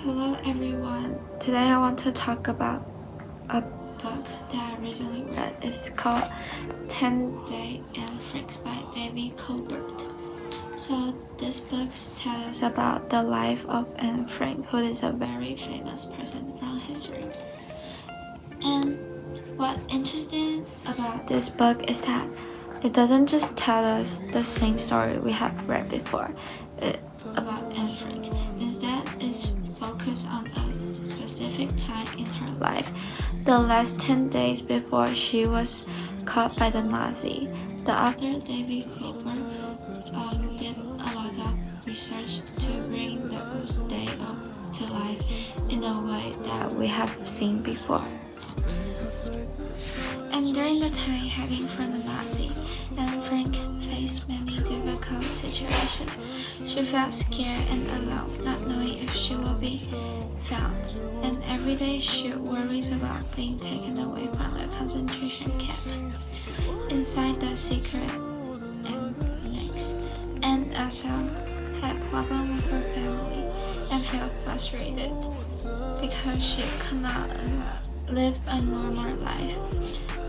Hello everyone. Today I want to talk about a book that I recently read. It's called 10 Days and Freaks by David Colbert. So this book tells us about the life of Anne Frank, who is a very famous person from history. And what's interesting about this book is that it doesn't just tell us the same story we have read before about Anne Frank. Instead, it's focused on a specific time in her life, the last 10 days before she was caught by the Nazi. The author David Colbert did a lot of research to bring those days to life in a way that we have seen before. And during the time hiding from the Nazi, Anne Frank faced many difficult situations. She felt scared and alone, not knowing if she will be found. And every day she worries about being taken away from a concentration camp. Inside the secret annex, Anne also had problems with her family and felt frustrated because she could not live a normal life.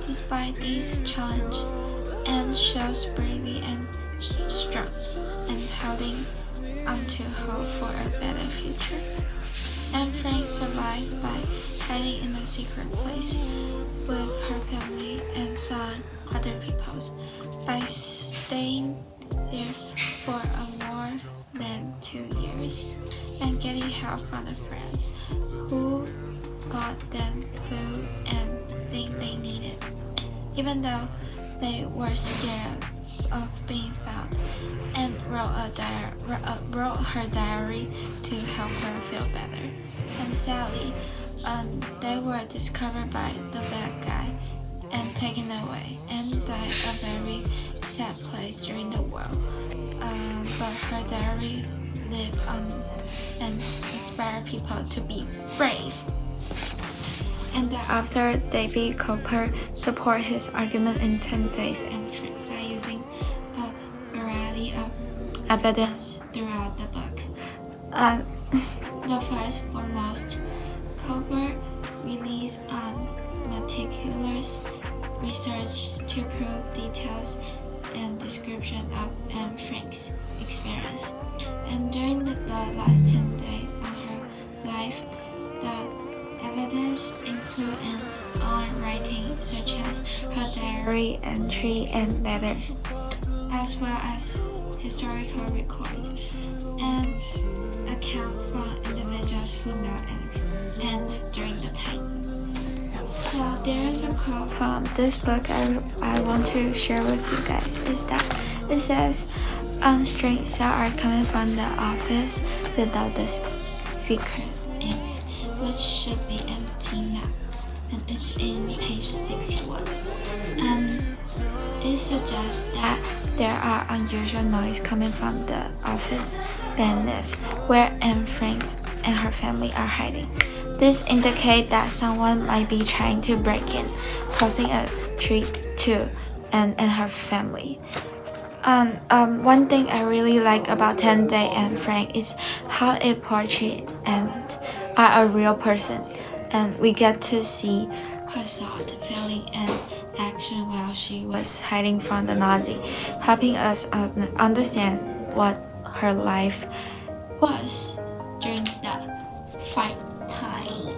Despite these challenges, Anne shows bravery and strength and holding onto hope for a better future. Anne Frank survived by hiding in a secret place with her family and some other people. By staying there for more than 2 years and getting help from the friends who bought them food and things they needed. Even though they were scared of being found, and wrote her diary to help her feel better. And sadly, they were discovered by the bad guy and taken away, and died a very sad place during the war. But her diary lived on and inspired people to be brave. And the author David Colbert support his argument in 10 Days and Freaks by using a variety of evidence throughout the book. The first foremost, Colbert relies on meticulous research to prove details and description of Anne Frank's experience. And during the last 10 days of her life, the evidence includes own writing such as her diary entry and letters, as well as historical records and accounts from individuals who know Anne during the time. So there is a quote from this book I want to share with you guys. Is that it says, "Unstrained cells are coming from the office without the secret inks, which should be empty now." And it's in page 61. And it suggests that there are unusual noise coming from the office beneath where Anne Frank and her family are hiding. This indicates that someone might be trying to break in, causing a threat to Anne and her family. One thing I really like about 10 Days and Frank is how it portrays Anne as a real person, and we get to see her thought, feeling, and action while she was hiding from the Nazi, helping us understand what her life was during the fight time.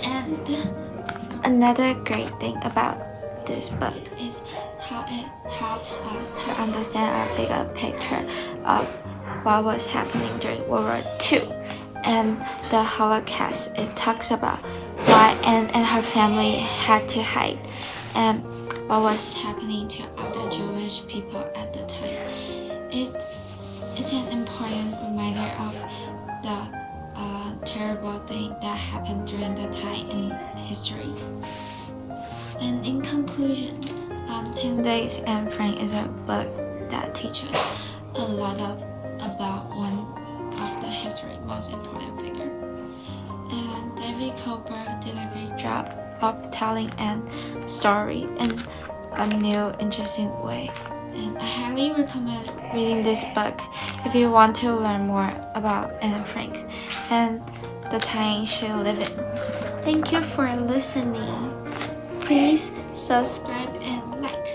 And another great thing about this book is how it helps us to understand a bigger picture of what was happening during World War II and the Holocaust. It talks about why Anne and her family had to hide and what was happening to other Jewish people at the time. It's an important reminder of the terrible thing that happened during the time in history. And in conclusion, 10 Days and Frank is a book that teaches a lot about one of the history's most important figure. And David Colbert did a great job of telling Anne's story in a new, interesting way. and I highly recommend reading this book if you want to learn more about Anne Frank and the time she lived in. Thank you for listening. Please subscribe and like.